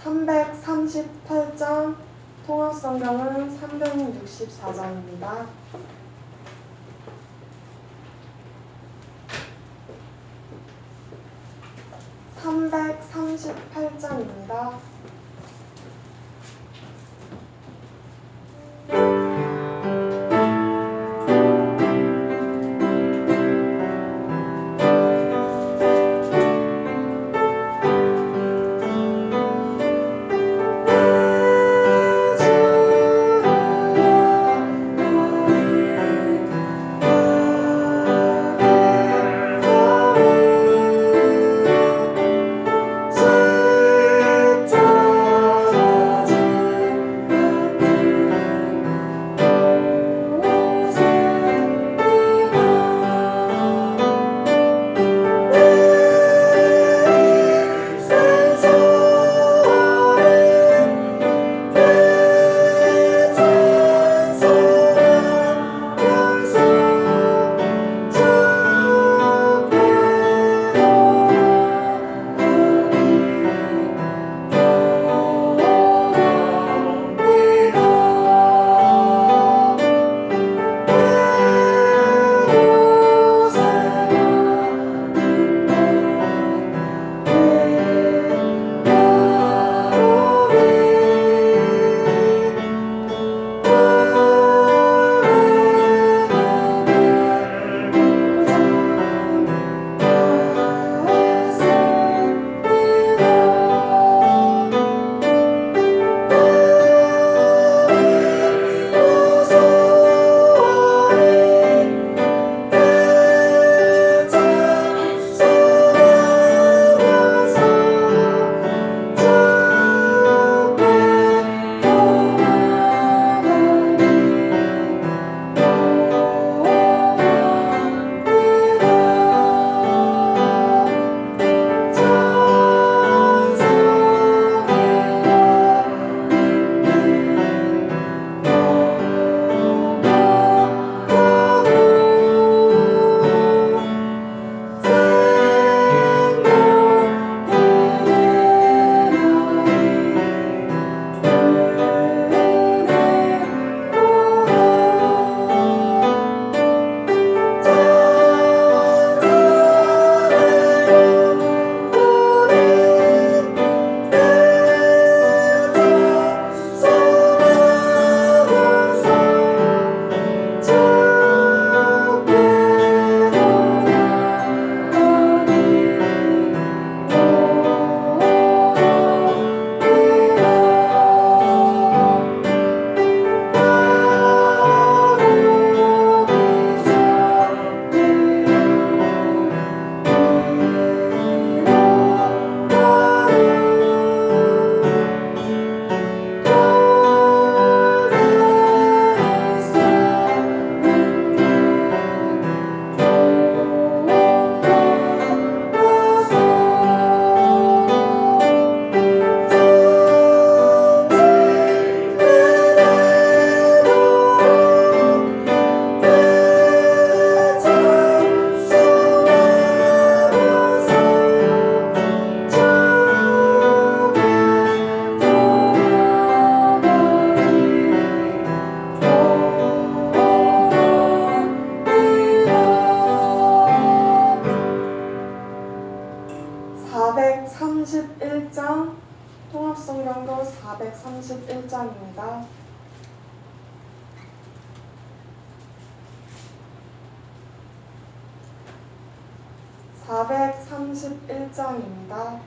338장 통합성경은 364장입니다. (338장입니다) (431장) 통합성경도 431장입니다. (431장입니다)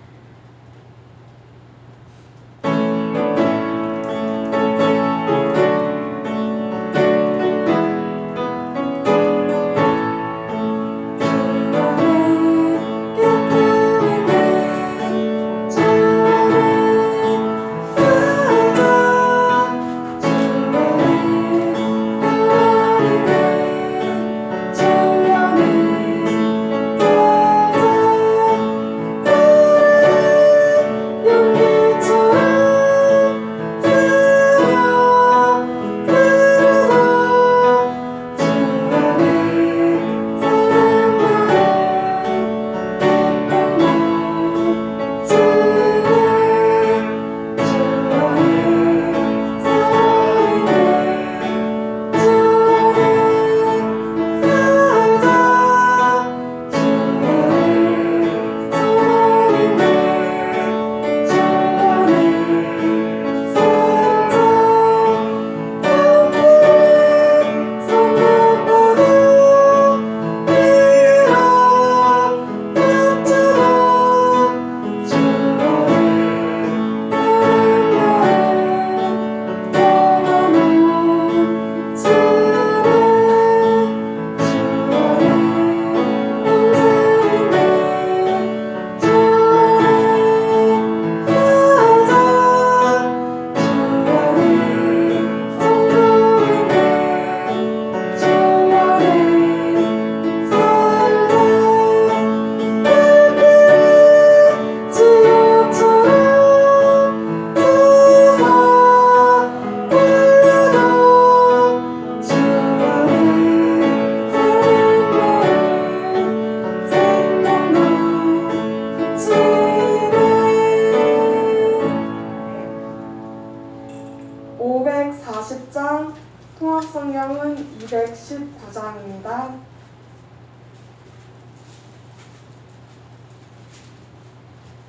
219장입니다.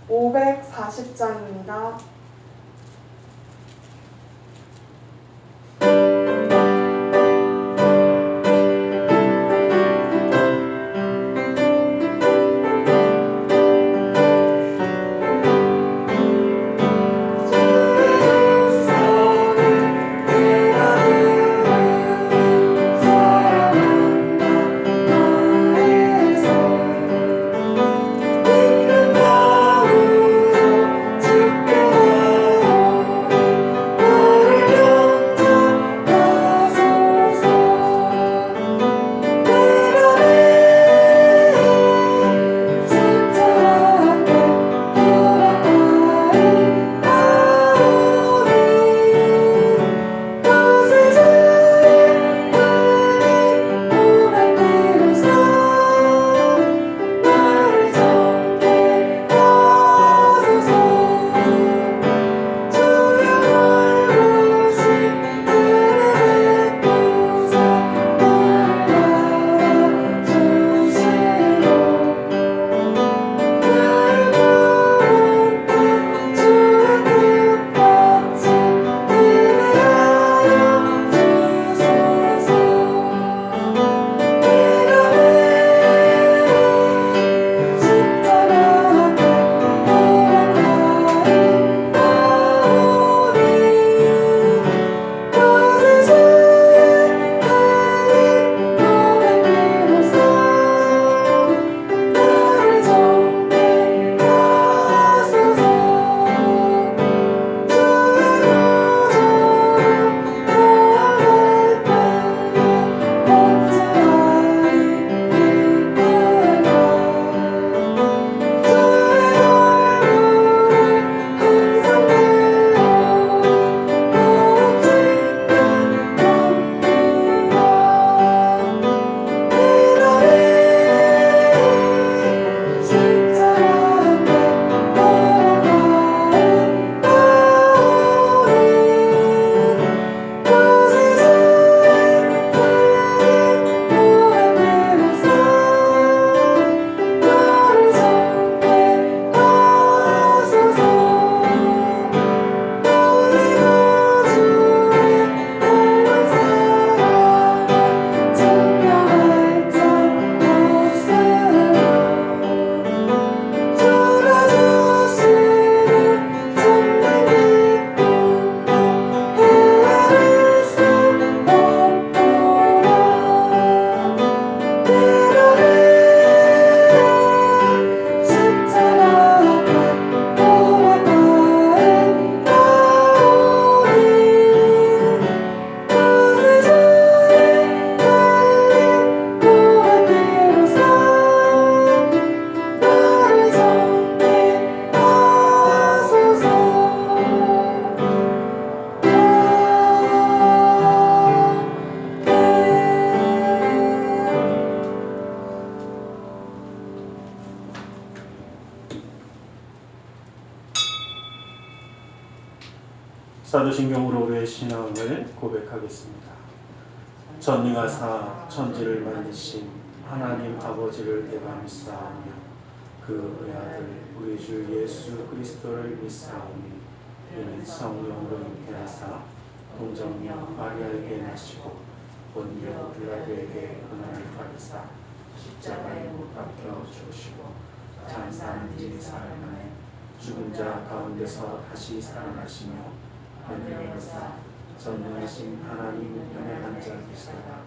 (540장입니다) 사도신경으로 우리의 신앙을 고백하겠습니다. 전능하사 천지를 만드신 하나님 아버지를 내가 믿사오며 그 외아들 우리 주 예수 그리스도를 믿사오니 이는 성령으로 잉태하사 동정녀 마리아에게 나시고 본디오 빌라도에게 고난을 받으사 십자가에 못 박혀 죽으시고 장사한 지 사흘 만에 죽은 자 가운데서 다시 살아나시며 하늘에 오르사 전능하신 하나님 은혜한 자 되시다가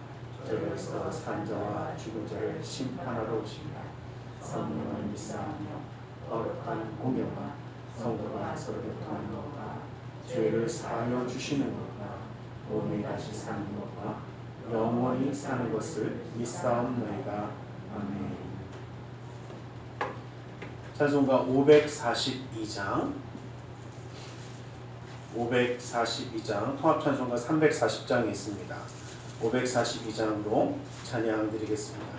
저에서 산 자와 죽은 자를 심판하러 오십니다. 성령을 믿사오며 거룩한 공경과 성도가 서로 교통하는 것과 죄를 사하여 주시는 것과 몸이 다시 사는 것과 영원히 사는 것을 믿사옵나이다. 아멘. 찬송가 542장 542장 통합찬송가 340장이 있습니다. 542장으로 찬양 드리겠습니다.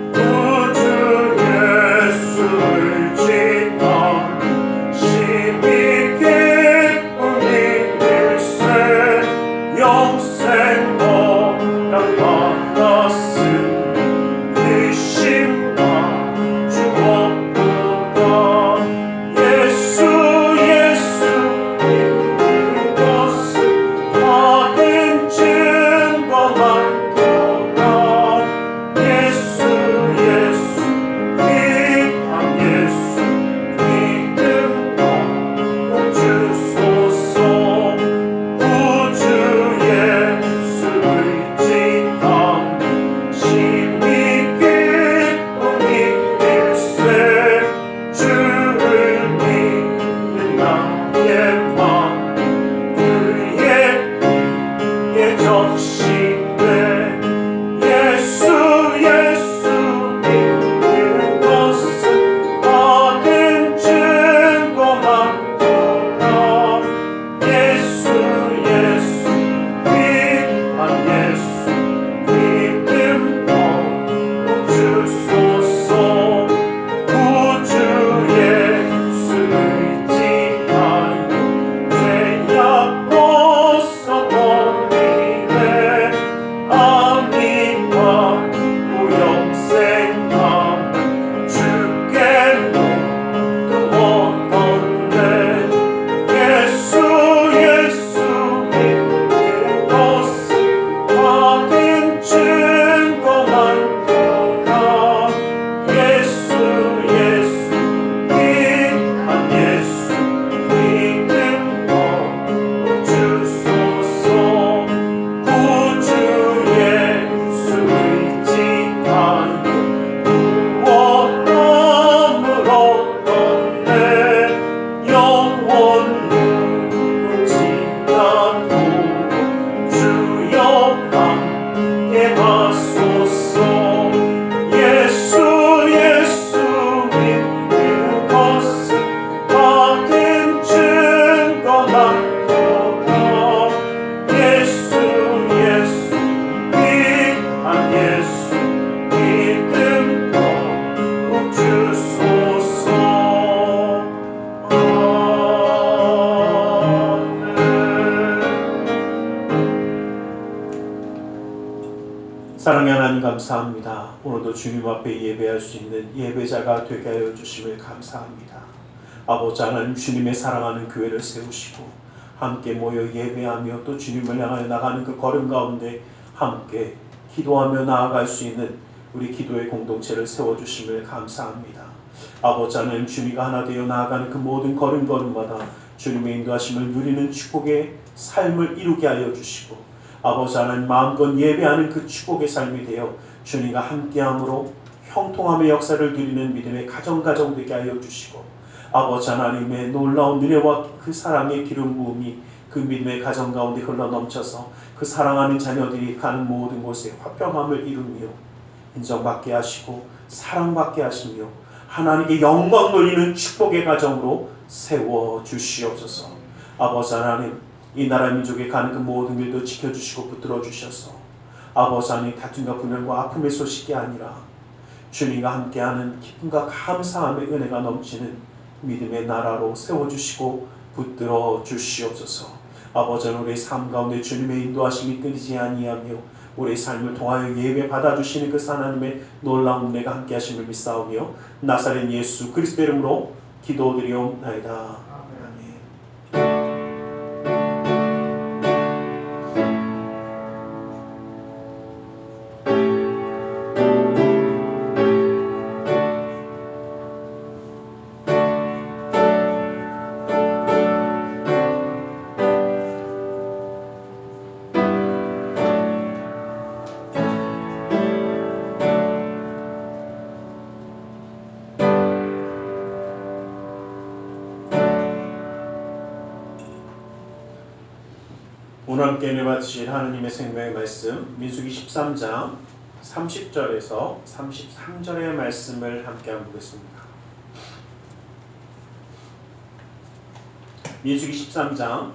오 사랑의 하나님 감사합니다. 오늘도 주님 앞에 예배할 수 있는 예배자가 되게 하여 주심을 감사합니다. 아버지 하나님, 주님의 사랑하는 교회를 세우시고 함께 모여 예배하며 또 주님을 향하여 나가는 그 걸음 가운데 함께 기도하며 나아갈 수 있는 우리 기도의 공동체를 세워주심을 감사합니다. 아버지 하나님, 주님과 하나 되어 나아가는 그 모든 걸음걸음마다 주님의 인도하심을 누리는 축복의 삶을 이루게 하여 주시고, 아버지 하나님, 마음껏 예배하는 그 축복의 삶이 되어 주님과 함께함으로 형통함의 역사를 누리는 믿음의 가정 되게 하여 주시고, 아버지 하나님의 놀라운 은혜와 그 사랑의 기름 부음이 그 믿음의 가정 가운데 흘러 넘쳐서 그 사랑하는 자녀들이 가는 모든 곳에 화평함을 이루며 인정받게 하시고 사랑받게 하시며 하나님께 영광 돌리는 축복의 가정으로 세워주시옵소서. 아버지 하나님, 이 나라 민족에 가는 그 모든 일도 지켜주시고 붙들어 주셔서 아버지 하나님, 다툼과 분열과 아픔의 소식이 아니라 주님과 함께하는 기쁨과 감사함의 은혜가 넘치는 믿음의 나라로 세워주시고 붙들어 주시옵소서. 아버지 하나님, 우리의 삶 가운데 주님의 인도하심이 끊이지 아니하며 우리의 삶을 통하여 예배 받아주시는 그 하나님의 놀라운 은혜가 함께 하심을 믿사오며 나사렛 예수 그리스도 이름으로 기도드리옵나이다. 아멘. 오늘 함께 은혜 받으실 하느님의 생명의 말씀, 민수기 13장 30절에서 33절의 말씀을 함께 한번 보겠습니다. 민수기 13장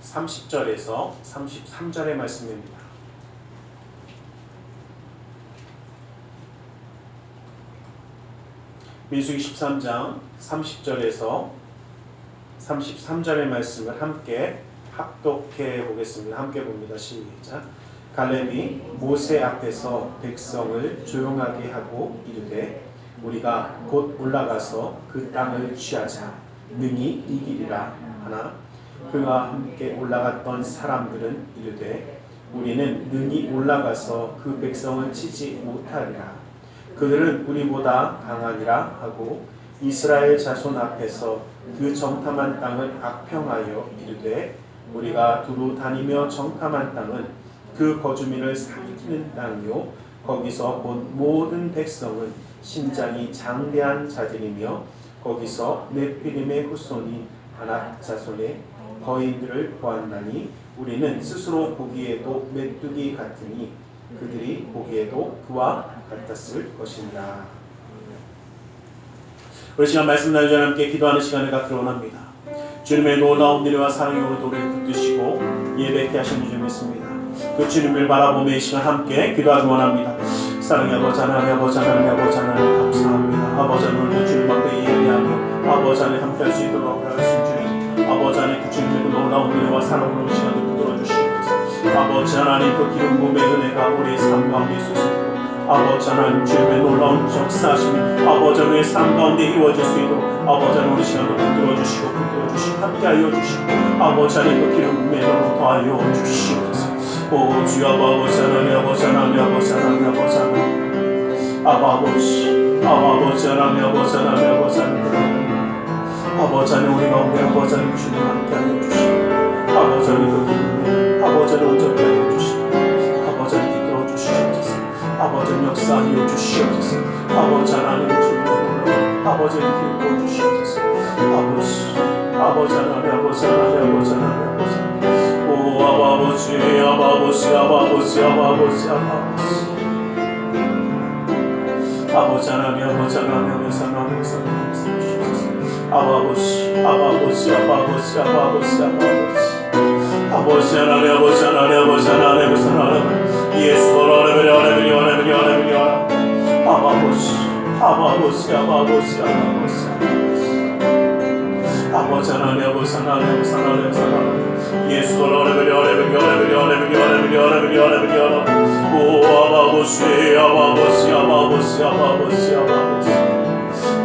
30절에서 33절의 말씀입니다. 민수기 13장 30절에서 33절의 말씀을 함께 합독해 보겠습니다. 함께 봅니다. 시작. 갈렙이 모세 앞에서 백성을 조용하게 하고 이르되 우리가 곧 올라가서 그 땅을 취하자 능히 이기리라 하나 그와 함께 올라갔던 사람들은 이르되 우리는 능히 올라가서 그 백성을 치지 못하리라. 그들은 우리보다 강하니라 하고 이스라엘 자손 앞에서 그 정탐한 땅을 악평하여 이르되 우리가 두루 다니며 정탐한 땅은 그 거주민을 삼키는 땅이요 거기서 본 모든 백성은 신장이 장대한 자들이며 거기서 네피림의 후손인 아낙 자손의 거인들을 보았나니 우리는 스스로 보기에도 메뚜기 같으니 그들이 보기에도 그와 같았을 것이니라. 우리 시간 말씀 나누자 함께 기도하는 시간을 갖기를 원합니다. 주님의 놀라운 은혜와 사랑이 오늘도 우리를 붙드시고 예배케 하신 줄 믿습니다. 그 주님을 바라보며 이 시간 함께 기도하기 원합니다. 사랑의 아버지 하나님, 아버지 하나님, 아버지 하나님 감사합니다. 아버지 하나님, 주님 앞에 예배하며 아버지 하나님 함께 할 수 있도록 하신 주님, 아버지 하나님 그 주님의 놀라운 은혜와 사랑으로 이 시간을 붙들어 주시옵소서. 아버지 하나님 그 기름 부음의 은혜가 우리의 삶 가운데 있으시고 아버지 하나님 주님의 놀라운 역사하심이 아버지 하나님의 삶 가운데 이루어질 수 있도록 아버지 하나님 우리 시간도 붙들어 주시고 함께 하여 주시고 아버지 하나님 그 기름 부음의 은혜로 더하여 주시옵소서. 오 주여 아버지 하나님, 아버지 하나님, 아버지 하나님, 아버지 하나님, 아버지 하나님, 아버지 하나님, 아버지 하나님, 아버지 하나님 우리 가운데 아버지 하나님 주님 함께 하여 주시고 아버지 하나님 그 기름에 아버지 하나님 온전히 하여 주시고 아버지 하나님 붙들어 주시옵소서. 아버지 하나님 역사하여 주시옵소서. 아버지 하나님 주님 아버지 하나님 기름 부어 주시옵소서. 아버지 하나님, 아버지 하나님, 아버지 하나님, 아버지 하나님, 오 아버지, 아버지, 아버지, 아버지, 아버지 하나님, 아버지 하나님, 아버지 하나님, 아버지, 아버지, 아버지, 아버지, 아버지 하나님, 아버지 하나님, 아버지 하나님, 아버지 하나님, 예수 하나님, 하나님, 하나님, 하나님, 아버지, 아버지, 아버지, 아버지, 아버지, 아버지 하나님 아버지 하나님 아버지 하나님 아버지 하나님 예수 오 아버지 아버지 아버지 아버지 아버지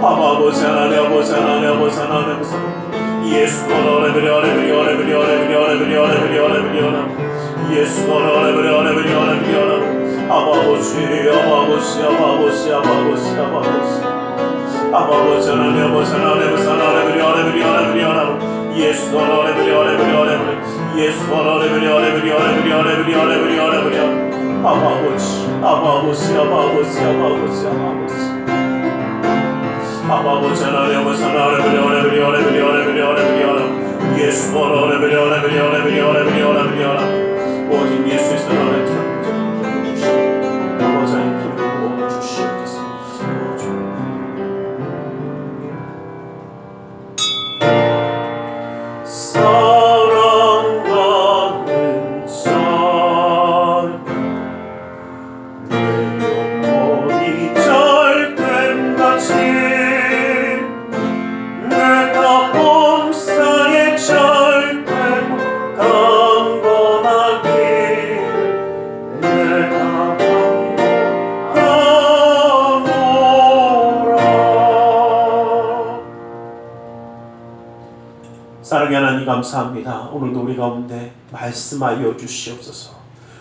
아버지 하나님 아버지 하나님 아버지 하나님 아버지 예수 예수 아버지 아버지 아버지 아버지 아버지 아버지 하나님 아버지 하나님 아버지 하나님 예수 예수 아버지 아버지 아버지 아버지 아버지 하나님 아버지 하나님 예수 오직 예수의 사랑을 아버지 하나님 피로 주시옵소서. 사랑하는 삶 내 영혼이 잘된 같이 내가 범사에 잘되고 강건하길 내가 강건하노라. 사랑의 하나님 감사합니다. 오늘도 우리 가운데 말씀하여 주시옵소서.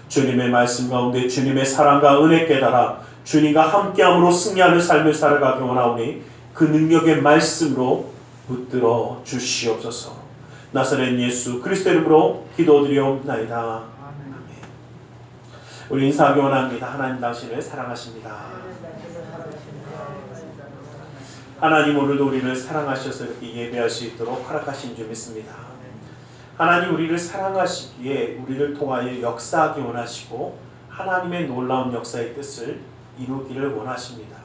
주님의 말씀 가운데 주님의 사랑과 은혜 깨달아 주님과 함께함으로 승리하는 삶을 살아가기 원하오니 그 능력의 말씀으로 붙들어 주시옵소서. 나사렛 예수 그리스도의 이름으로 기도드리옵나이다. 아멘. 우리 인사하기 원합니다. 하나님 당신을 사랑하십니다. 하나님 오늘도 우리를 사랑하셔서 이렇게 예배할 수 있도록 허락하신 줄 믿습니다. 하나님 우리를 사랑하시기에 우리를 통하여 역사하기 원하시고 하나님의 놀라운 역사의 뜻을 이루기를 원하십니다.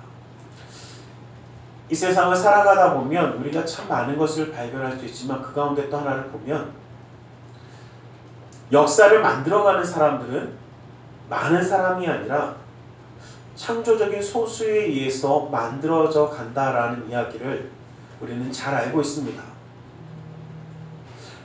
이 세상을 살아가다 보면 우리가 참 많은 것을 발견할 수 있지만 그 가운데 또 하나를 보면 역사를 만들어가는 사람들은 많은 사람이 아니라 창조적인 소수에 의해서 만들어져 간다라는 이야기를 우리는 잘 알고 있습니다.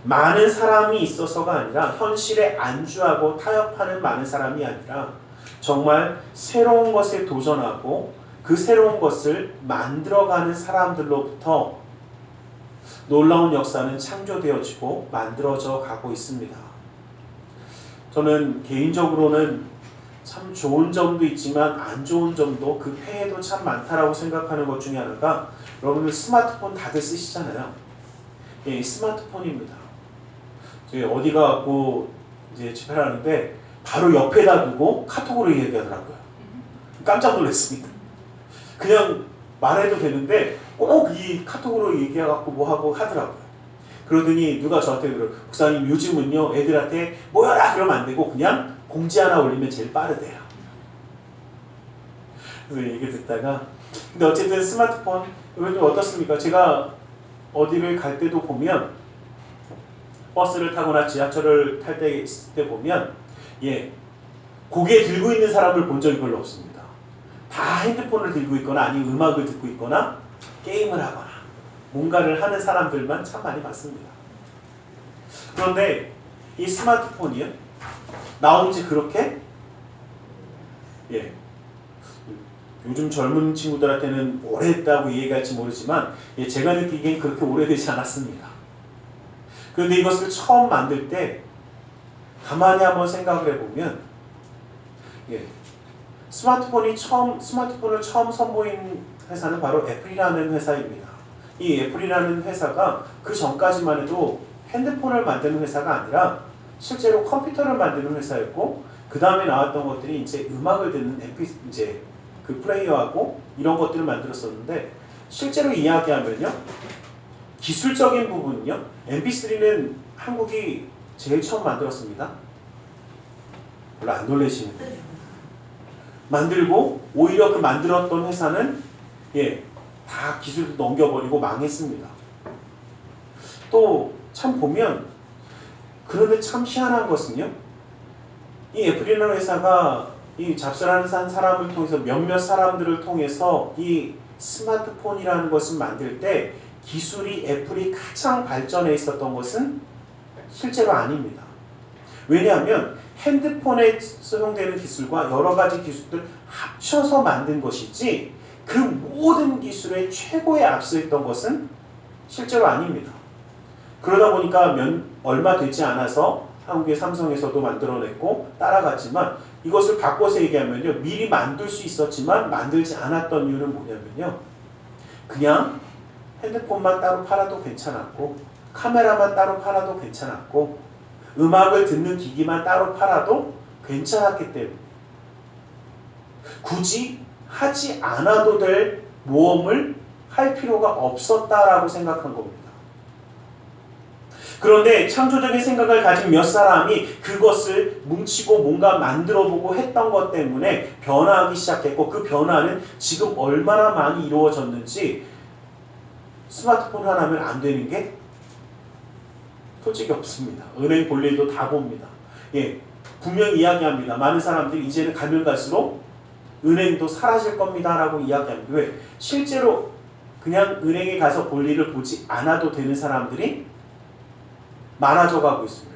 많은 사람이 있어서가 아니라 현실에 안주하고 타협하는 많은 사람이 아니라 정말 새로운 것에 도전하고 그 새로운 것을 만들어가는 사람들로부터 놀라운 역사는 창조되어지고 만들어져 가고 있습니다. 저는 개인적으로는 참 좋은 점도 있지만 안 좋은 점도 그 폐해도 참 많다라고 생각하는 것 중에 하나가 여러분들 스마트폰 다들 쓰시잖아요. 예, 스마트폰입니다. 제가 어디 가고 이제 집회를 하는데 바로 옆에다 두고 카톡으로 얘기하더라고요. 깜짝 놀랐습니다. 그냥 말해도 되는데 꼭 이 카톡으로 얘기해갖고 뭐 하고 하더라고요. 그러더니 누가 저한테 그래요. 목사님 요즘은요 애들한테 모여라 그러면 안 되고 그냥 공지 하나 올리면 제일 빠르대요. 그래서 얘기 듣다가 근데 어쨌든 스마트폰 이건 좀 어떻습니까? 제가 어디를 갈 때도 보면 버스를 타거나 지하철을 탈 때 보면 예 고개 들고 있는 사람을 본 적이 별로 없습니다. 다 핸드폰을 들고 있거나 아니면 음악을 듣고 있거나 게임을 하거나 뭔가를 하는 사람들만 참 많이 봤습니다. 그런데 이 스마트폰이요 나온 지 그렇게 예 요즘 젊은 친구들한테는 오래됐다고 이해할지 모르지만 예, 제가 느끼기엔 그렇게 오래되지 않았습니다. 그런데 이것을 처음 만들 때 가만히 한번 생각을 해보면 예, 스마트폰을 처음 선보인 회사는 바로 애플이라는 회사입니다. 이 애플이라는 회사가 그 전까지만 해도 핸드폰을 만드는 회사가 아니라 실제로 컴퓨터를 만드는 회사였고 그 다음에 나왔던 것들이 이제 음악을 듣는 MP 이제 그 플레이어하고 이런 것들을 만들었었는데 실제로 이야기하면요 기술적인 부분은요 MP3는 한국이 제일 처음 만들었습니다. 별로 안 놀라시는데 만들고 오히려 그 만들었던 회사는 예, 다 기술도 넘겨버리고 망했습니다. 또 참 보면 그런데 참 희한한 것은요 이 애플이라는 회사가 이 잡스라는 사람을 통해서 몇몇 사람들을 통해서 이 스마트폰이라는 것을 만들 때 기술이 애플이 가장 발전해 있었던 것은 실제로 아닙니다. 왜냐하면 핸드폰에 사용되는 기술과 여러 가지 기술들 합쳐서 만든 것이지 그 모든 기술의 최고에 앞서 있던 것은 실제로 아닙니다. 그러다 보니까 얼마 되지 않아서 한국의 삼성에서도 만들어냈고 따라갔지만 이것을 바꿔서 얘기하면요. 미리 만들 수 있었지만 만들지 않았던 이유는 뭐냐면요. 그냥 핸드폰만 따로 팔아도 괜찮았고 카메라만 따로 팔아도 괜찮았고 음악을 듣는 기기만 따로 팔아도 괜찮았기 때문에 굳이 하지 않아도 될 모험을 할 필요가 없었다라고 생각한 겁니다. 그런데 창조적인 생각을 가진 몇 사람이 그것을 뭉치고 뭔가 만들어보고 했던 것 때문에 변화하기 시작했고 그 변화는 지금 얼마나 많이 이루어졌는지 스마트폰 하나면 안 되는 게 솔직히 없습니다. 은행 볼 일도 다 봅니다. 예, 분명히 이야기합니다. 많은 사람들이 이제는 가면 갈수록 은행도 사라질 겁니다 라고 이야기합니다. 왜? 실제로 그냥 은행에 가서 볼 일을 보지 않아도 되는 사람들이 많아져 가고 있습니다.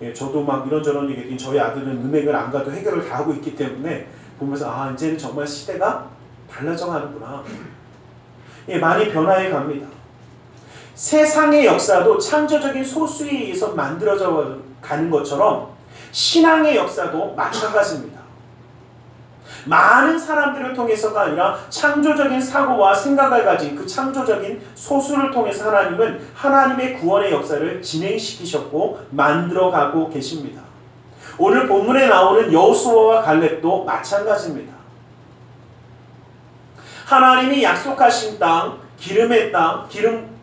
예, 저도 막 이런저런 얘기했더니 저희 아들은 은행을 안 가도 해결을 다 하고 있기 때문에 보면서 이제는 정말 시대가 달라져 가는구나. 예, 많이 변화해 갑니다. 세상의 역사도 창조적인 소수에 의해서 만들어져 가는 것처럼 신앙의 역사도 마찬가지입니다. 많은 사람들을 통해서가 아니라 창조적인 사고와 생각을 가진 그 창조적인 소수를 통해서 하나님은 하나님의 구원의 역사를 진행시키셨고 만들어가고 계십니다. 오늘 본문에 나오는 여호수아와 갈렙도 마찬가지입니다. 하나님이 약속하신 땅, 기름의 땅,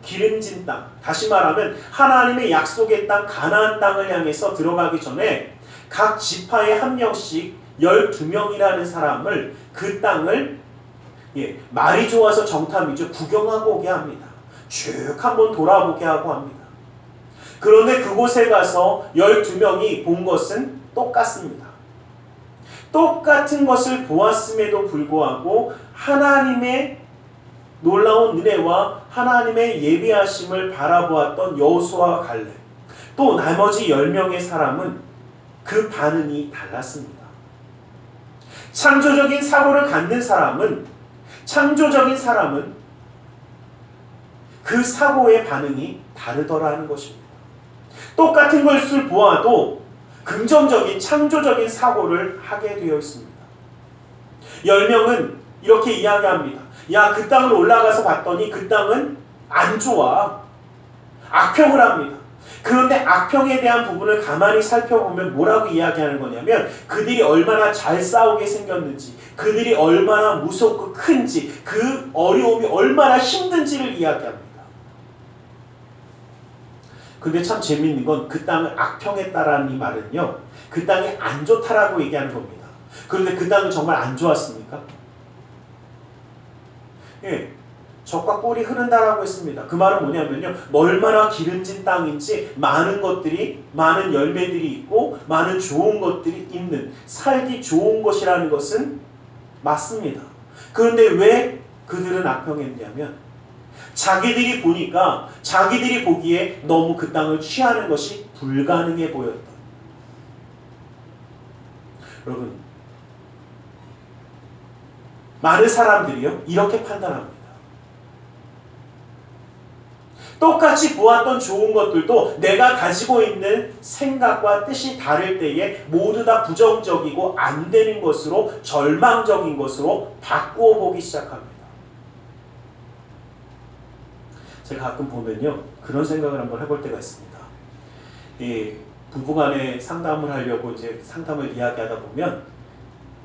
기름진 땅, 다시 말하면 하나님의 약속의 땅 가나안 땅을 향해서 들어가기 전에 각 지파에 한 명씩 12명이라는 사람을 그 땅을 말이 좋아서 정탐이죠. 구경하고 오게 합니다. 쭉 한번 돌아보게 하고 합니다. 그런데 그곳에 가서 12명이 본 것은 똑같습니다. 똑같은 것을 보았음에도 불구하고 하나님의 놀라운 은혜와 하나님의 예비하심을 바라보았던 여호수아와 갈렙 또 나머지 10명의 사람은 그 반응이 달랐습니다. 창조적인 사고를 갖는 사람은 그 사고의 반응이 다르더라는 것입니다. 똑같은 것을 보아도 긍정적인 창조적인 사고를 하게 되어 있습니다. 10명은 이렇게 이야기합니다. 야, 그 땅을 올라가서 봤더니 그 땅은 안 좋아. 악평을 합니다. 그런데 악평에 대한 부분을 가만히 살펴보면 뭐라고 이야기하는 거냐면 그들이 얼마나 잘 싸우게 생겼는지, 그들이 얼마나 무섭고 큰지, 그 어려움이 얼마나 힘든지를 이야기합니다. 근데 참 재밌는 건 그 땅을 악평했다라는 이 말은요, 그 땅이 안 좋다라고 얘기하는 겁니다. 그런데 그 땅은 정말 안 좋았습니까? 예, 젖과 꿀이 흐른다라고 했습니다. 그 말은 뭐냐면요, 얼마나 기름진 땅인지 많은 것들이, 많은 열매들이 있고 많은 좋은 것들이 있는, 살기 좋은 것이라는 것은 맞습니다. 그런데 왜 그들은 악평했냐면 자기들이 보니까 자기들이 보기에 너무 그 땅을 취하는 것이 불가능해 보였다. 여러분, 많은 사람들이요 이렇게 판단합니다. 똑같이 보았던 좋은 것들도 내가 가지고 있는 생각과 뜻이 다를 때에 모두 다 부정적이고 안 되는 것으로, 절망적인 것으로 바꾸어 보기 시작합니다. 제가 가끔 보면요, 그런 생각을 한번 해볼 때가 있습니다. 부부간에 상담을 하려고 이제 상담을 이야기하다 보면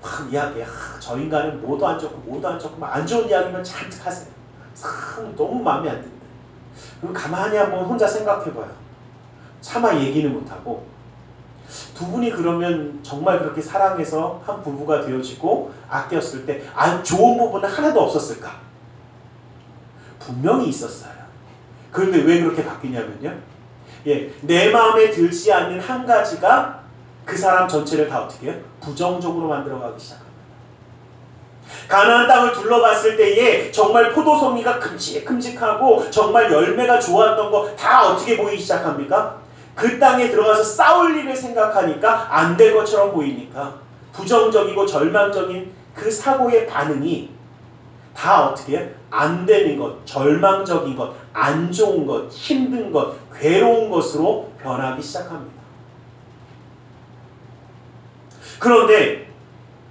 막 이야기해. 저 인간은 뭐도 안 좋고 막 안 좋은 이야기만 잔뜩 하세요. 참 너무 마음에 안 든다. 그럼 가만히 한번 혼자 생각해봐요. 차마 얘기는 못하고 두 분이 그러면 정말 그렇게 사랑해서 한 부부가 되어지고 아꼈을 때 안 좋은 부분은 하나도 없었을까? 분명히 있었어요. 그런데 왜 그렇게 바뀌냐면요, 내 마음에 들지 않는 한 가지가 그 사람 전체를 다 어떻게 해요? 부정적으로 만들어가기 시작합니다. 가나안 땅을 둘러봤을 때에 정말 포도송이가 큼직큼직하고 정말 열매가 좋았던 거 다 어떻게 보이기 시작합니까? 그 땅에 들어가서 싸울 일을 생각하니까 안 될 것처럼 보이니까 부정적이고 절망적인 그 사고의 반응이 다 어떻게 안 되는 것, 절망적인 것, 안 좋은 것, 힘든 것, 괴로운 것으로 변하기 시작합니다. 그런데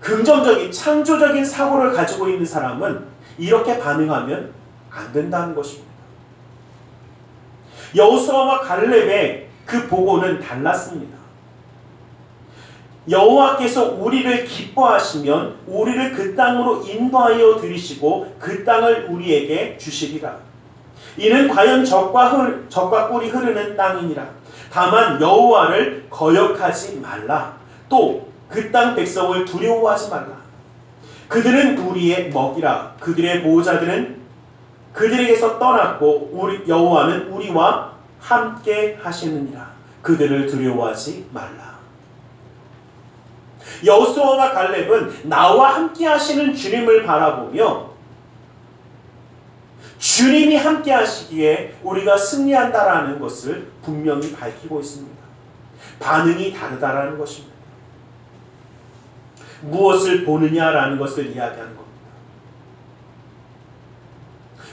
긍정적인 창조적인 사고를 가지고 있는 사람은 이렇게 반응하면 안 된다는 것입니다. 여호수아와 갈렙의 그 보고는 달랐습니다. 여호와께서 우리를 기뻐하시면 우리를 그 땅으로 인도하여 들이시고 그 땅을 우리에게 주시리라. 이는 과연 젖과 꿀이 흐르는 땅이니라. 다만 여호와를 거역하지 말라. 또 그 땅 백성을 두려워하지 말라. 그들은 우리의 먹이라. 그들의 보호자들은 그들에게서 떠났고 여호와는 우리와 함께 하시느니라. 그들을 두려워하지 말라. 여호수아와 갈렙은 나와 함께 하시는 주님을 바라보며 주님이 함께 하시기에 우리가 승리한다라는 것을 분명히 밝히고 있습니다. 반응이 다르다라는 것입니다. 무엇을 보느냐라는 것을 이야기하는 겁니다.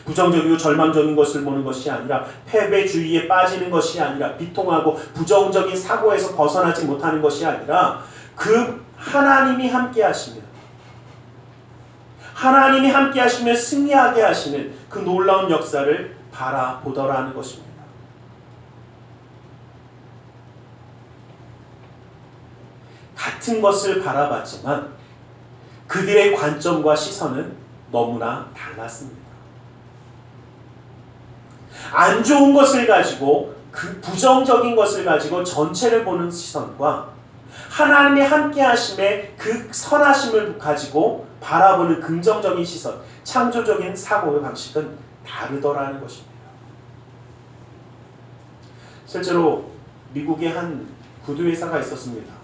부정적이고 절망적인 것을 보는 것이 아니라 패배주의에 빠지는 것이 아니라 비통하고 부정적인 사고에서 벗어나지 못하는 것이 아니라 그 하나님이 함께 하시면 승리하게 하시는 그 놀라운 역사를 바라보더라는 것입니다. 같은 것을 바라봤지만 그들의 관점과 시선은 너무나 달랐습니다. 안 좋은 것을 가지고 그 부정적인 것을 가지고 전체를 보는 시선과 하나님의 함께 하심의 그 선하심을 가지고 바라보는 긍정적인 시선, 창조적인 사고의 방식은 다르더라는 것입니다. 실제로 미국의 한 구두회사가 있었습니다.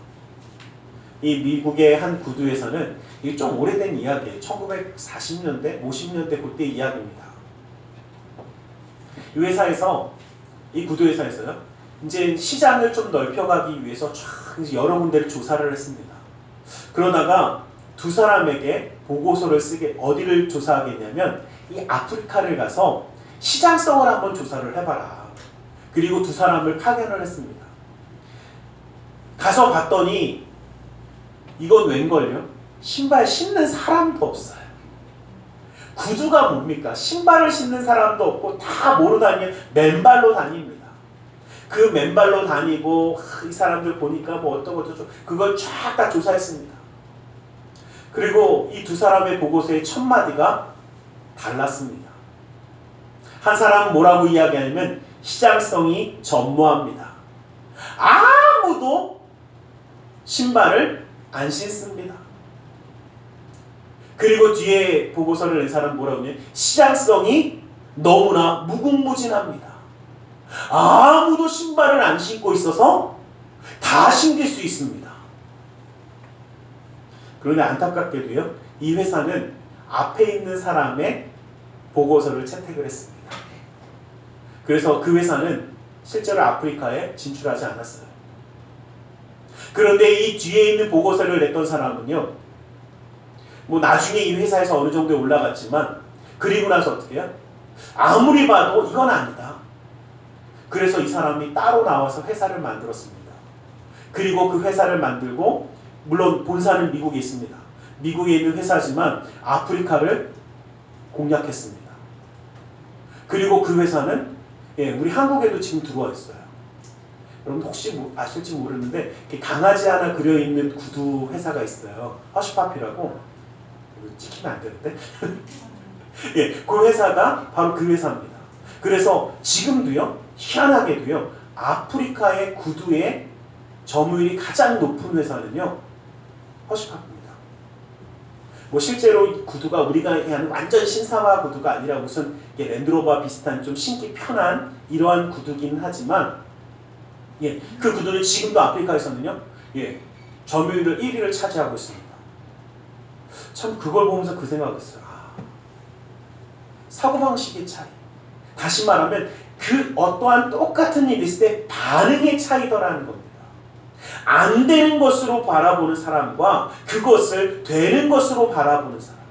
이 미국의 한 구두회사는 이게 좀 오래된 이야기예요. 1940년대, 50년대 그때 이야기입니다. 이 회사에서, 이 구두회사에서요, 이제 시장을 좀 넓혀가기 위해서 쫙 여러 군데를 조사를 했습니다. 그러다가 두 사람에게 보고서를 쓰게, 어디를 조사하겠냐면 이 아프리카를 가서 시장성을 한번 조사를 해봐라. 그리고 두 사람을 파견을 했습니다. 가서 봤더니 이건 웬걸요? 신발 신는 사람도 없어요. 구두가 뭡니까? 신발을 신는 사람도 없고 다 뭐로 다니냐? 맨발로 다닙니다. 그 맨발로 다니고 이 사람들 보니까 뭐 어떤 것도 좀 그걸 쫙 다 조사했습니다. 그리고 이 두 사람의 보고서의 첫 마디가 달랐습니다. 한 사람은 뭐라고 이야기하냐면 시장성이 전무합니다. 아무도 신발을 안 신습니다. 그리고 뒤에 보고서를 낸 사람은 뭐라고 하냐면 시장성이 너무나 무궁무진합니다. 아무도 신발을 안 신고 있어서 다 신길 수 있습니다. 그런데 안타깝게도요, 이 회사는 앞에 있는 사람의 보고서를 채택을 했습니다. 그래서 그 회사는 실제로 아프리카에 진출하지 않았어요. 그런데 이 뒤에 있는 보고서를 냈던 사람은요, 뭐 나중에 이 회사에서 어느 정도에 올라갔지만 그리고 나서 어떻게 해요? 아무리 봐도 이건 아니다. 그래서 이 사람이 따로 나와서 회사를 만들었습니다. 그리고 그 회사를 만들고, 물론 본사는 미국에 있습니다. 미국에 있는 회사지만 아프리카를 공략했습니다. 그리고 그 회사는 우리 한국에도 지금 들어와 있어요. 여러분 혹시 아실지 모르는데 강아지 하나 그려있는 구두 회사가 있어요. 허쉬파피라고. 이거 찍히면 안 되는데. 그 회사가 바로 그 회사입니다. 그래서 지금도요, 희한하게도요, 아프리카의 구두의 점유율이 가장 높은 회사는요, 허쉬파피입니다. 뭐 실제로 이 구두가 우리가 하는 완전 신사화 구두가 아니라 무슨 랜드로버 비슷한 좀 신기 편한 이러한 구두긴 하지만, 그 구두는 지금도 아프리카에서는요, 점유율을 1위를 차지하고 있습니다. 참 그걸 보면서 그 생각했어요. 사고방식의 차이. 다시 말하면 그 어떠한 똑같은 일이 있을 때 반응의 차이더라는 겁니다. 안 되는 것으로 바라보는 사람과 그것을 되는 것으로 바라보는 사람.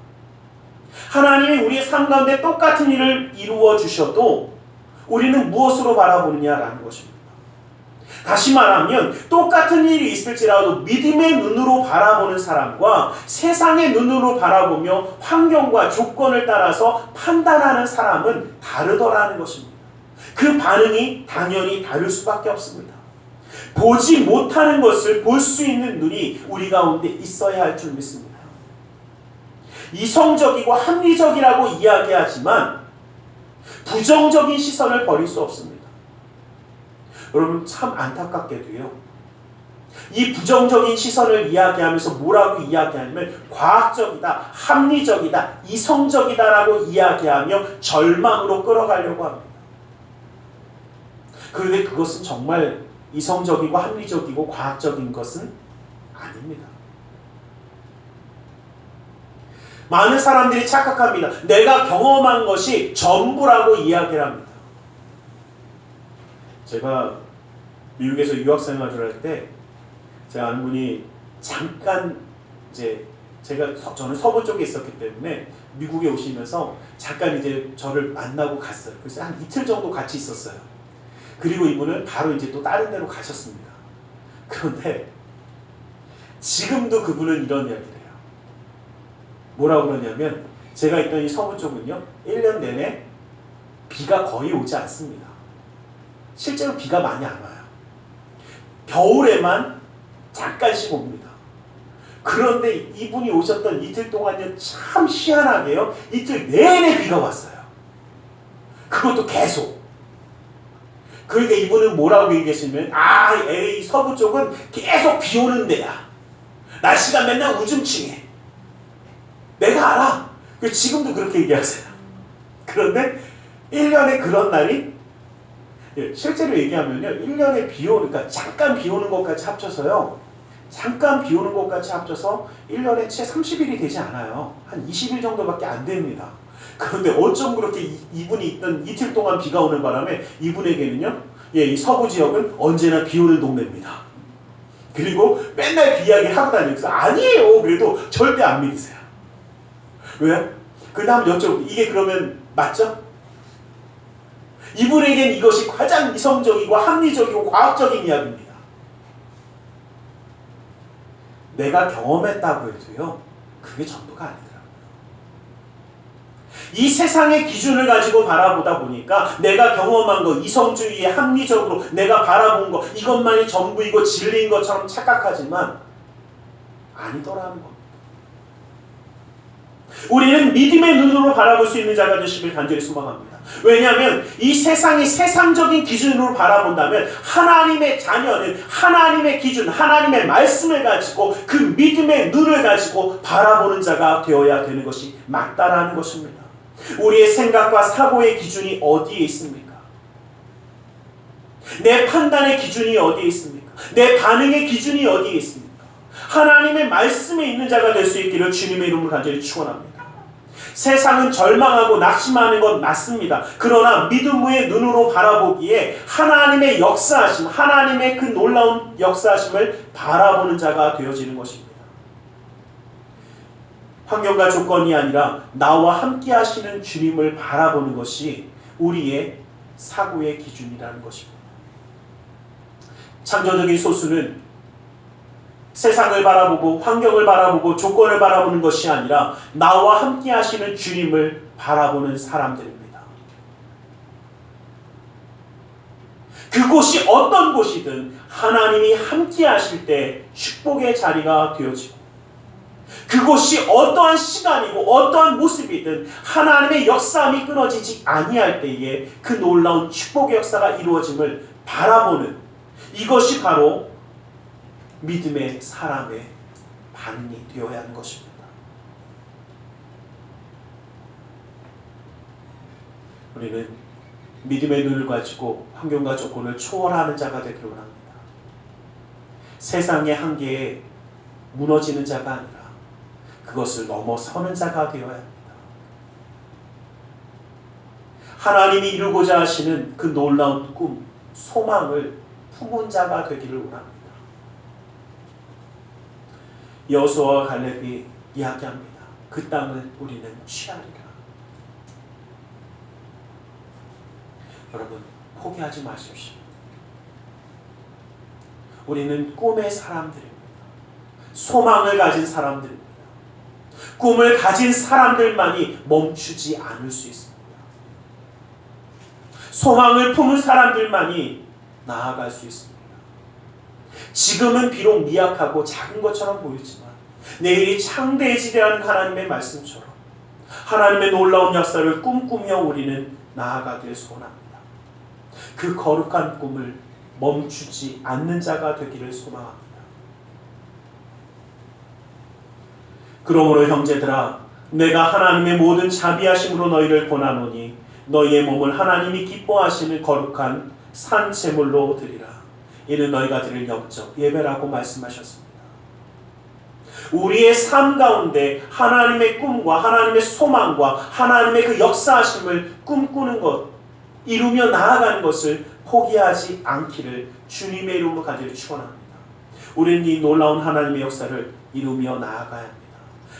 하나님이 우리의 삶 가운데 똑같은 일을 이루어 주셔도 우리는 무엇으로 바라보느냐라는 것입니다. 다시 말하면 똑같은 일이 있을지라도 믿음의 눈으로 바라보는 사람과 세상의 눈으로 바라보며 환경과 조건을 따라서 판단하는 사람은 다르더라는 것입니다. 그 반응이 당연히 다를 수밖에 없습니다. 보지 못하는 것을 볼 수 있는 눈이 우리 가운데 있어야 할 줄 믿습니다. 이성적이고 합리적이라고 이야기하지만 부정적인 시선을 버릴 수 없습니다. 여러분 참 안타깝게도요. 이 부정적인 시선을 이야기하면서 뭐라고 이야기하냐면 과학적이다, 합리적이다, 이성적이다라고 이야기하며 절망으로 끌어가려고 합니다. 그런데 그것은 정말 이성적이고 합리적이고 과학적인 것은 아닙니다. 많은 사람들이 착각합니다. 내가 경험한 것이 전부라고 이야기를 합니다. 제가 미국에서 유학생활을 할 때 제 아는 분이 잠깐 저는 서부 쪽에 있었기 때문에 미국에 오시면서 잠깐 저를 만나고 갔어요. 그래서 한 이틀 정도 같이 있었어요. 그리고 이분은 바로 또 다른 데로 가셨습니다. 그런데 지금도 그분은 이런 이야기를 해요. 뭐라고 그러냐면 제가 있던 이 서부 쪽은요 1년 내내 비가 거의 오지 않습니다. 실제로 비가 많이 안 와요. 겨울에만 잠깐씩 옵니다. 그런데 이분이 오셨던 이틀 동안요 참 희한하게요 이틀 내내 비가 왔어요. 그것도 계속. 그러니까 이분은 뭐라고 얘기하시면 LA 서부 쪽은 계속 비 오는 데야. 날씨가 맨날 우중충해. 내가 알아. 지금도 그렇게 얘기하세요. 그런데 1년에 그런 날이 실제로 얘기하면요 1년에 비 오는, 그러니까 잠깐 비 오는 것까지 합쳐서요 잠깐 비 오는 것까지 합쳐서 1년에 채 30일이 되지 않아요. 한 20일 정도밖에 안 됩니다. 그런데 어쩜 그렇게 이분이 있던 이틀 동안 비가 오는 바람에 이분에게는요 이 서부 지역은 언제나 비 오는 동네입니다. 그리고 맨날 비 이야기 하고 다니면서 아니에요 그래도 절대 안 믿으세요. 왜? 그 다음 여쭤보고 이게 그러면 맞죠? 이분에겐 이것이 가장 이성적이고 합리적이고 과학적인 이야기입니다. 내가 경험했다고 해도요 그게 전부가 아니더라고요. 이 세상의 기준을 가지고 바라보다 보니까 내가 경험한 것, 이성주의에 합리적으로 내가 바라본 것 이것만이 전부이고 진리인 것처럼 착각하지만 아니더라는 겁니다. 우리는 믿음의 눈으로 바라볼 수 있는 자가 되시길 간절히 소망합니다. 왜냐하면 이 세상이 세상적인 기준으로 바라본다면 하나님의 자녀는 하나님의 기준, 하나님의 말씀을 가지고 그 믿음의 눈을 가지고 바라보는 자가 되어야 되는 것이 맞다라는 것입니다. 우리의 생각과 사고의 기준이 어디에 있습니까? 내 판단의 기준이 어디에 있습니까? 내 반응의 기준이 어디에 있습니까? 하나님의 말씀에 있는 자가 될 수 있기를 주님의 이름으로 간절히 축원합니다. 세상은 절망하고 낙심하는 건 맞습니다. 그러나 믿음의 눈으로 바라보기에 하나님의 역사하심, 하나님의 그 놀라운 역사하심을 바라보는 자가 되어지는 것입니다. 환경과 조건이 아니라 나와 함께 하시는 주님을 바라보는 것이 우리의 사고의 기준이라는 것입니다. 창조적인 소수는 세상을 바라보고 환경을 바라보고 조건을 바라보는 것이 아니라 나와 함께 하시는 주님을 바라보는 사람들입니다. 그곳이 어떤 곳이든 하나님이 함께 하실 때 축복의 자리가 되어지고 그곳이 어떠한 시간이고 어떠한 모습이든 하나님의 역사함이 끊어지지 아니할 때에 그 놀라운 축복의 역사가 이루어짐을 바라보는 이것이 바로 믿음의 사람의 반응이 되어야 하는 것입니다. 우리는 믿음의 눈을 가지고 환경과 조건을 초월하는 자가 되기를 원합니다. 세상의 한계에 무너지는 자가 아니라 그것을 넘어서는 자가 되어야 합니다. 하나님이 이루고자 하시는 그 놀라운 꿈, 소망을 품은 자가 되기를 원합니다. 여호수아와 갈렙이 이야기합니다. 그 땅을 우리는 취하리라. 여러분, 포기하지 마십시오. 우리는 꿈의 사람들입니다. 소망을 가진 사람들입니다. 꿈을 가진 사람들만이 멈추지 않을 수 있습니다. 소망을 품은 사람들만이 나아갈 수 있습니다. 지금은 비록 미약하고 작은 것처럼 보이지만 내일이 창대해지리라는 하나님의 말씀처럼 하나님의 놀라운 역사를 꿈꾸며 우리는 나아가기를 소원합니다. 그 거룩한 꿈을 멈추지 않는 자가 되기를 소망합니다. 그러므로 형제들아, 내가 하나님의 모든 자비하심으로 너희를 권하노니 너희의 몸을 하나님이 기뻐하시는 거룩한 산 제물로 드리라. 이는 너희가 드릴 영적 예배라고 말씀하셨습니다. 우리의 삶 가운데 하나님의 꿈과 하나님의 소망과 하나님의 그 역사하심을 꿈꾸는 것, 이루며 나아가는 것을 포기하지 않기를 주님의 이름으로 간절히 축원합니다. 우리는 이 놀라운 하나님의 역사를 이루며 나아가야 합니다.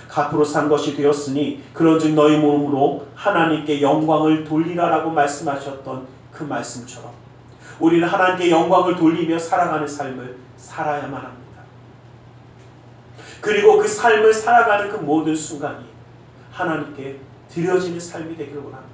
값으로 산 것이 되었으니 그런즉 너희 몸으로 하나님께 영광을 돌리라라고 말씀하셨던 그 말씀처럼 우리는 하나님께 영광을 돌리며 살아가는 삶을 살아야만 합니다. 그리고 그 삶을 살아가는 그 모든 순간이 하나님께 드려지는 삶이 되기를 원합니다.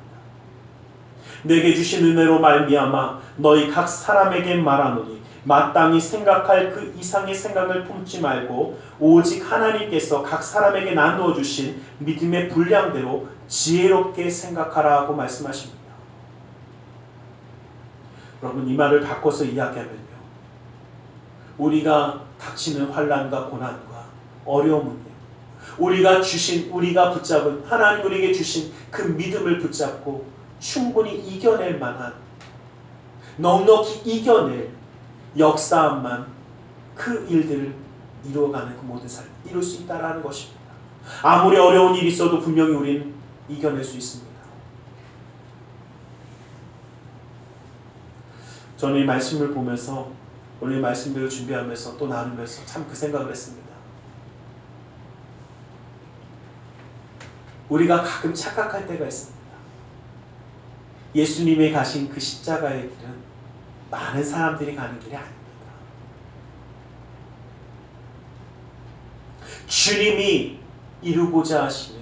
내게 주신 은혜로 말미암아 너희 각 사람에게 말하노니 마땅히 생각할 그 이상의 생각을 품지 말고 오직 하나님께서 각 사람에게 나누어 주신 믿음의 분량대로 지혜롭게 생각하라고 말씀하십니다. 여러분, 이 말을 바꿔서 이야기하면요, 우리가 닥치는 환난과 고난과 어려움은요, 우리가 붙잡은 하나님 우리에게 주신 그 믿음을 붙잡고 충분히 이겨낼 만한, 넉넉히 이겨낼 역사만 그 일들을 이루어가는 그 모든 삶을 이룰 수 있다라는 것입니다. 아무리 어려운 일이 있어도 분명히 우리는 이겨낼 수 있습니다. 저는 이 말씀을 보면서 오늘 말씀들을 준비하면서 또 나누면서 참 그 생각을 했습니다. 우리가 가끔 착각할 때가 있습니다. 예수님이 가신 그 십자가의 길은 많은 사람들이 가는 길이 아닙니다. 주님이 이루고자 하시는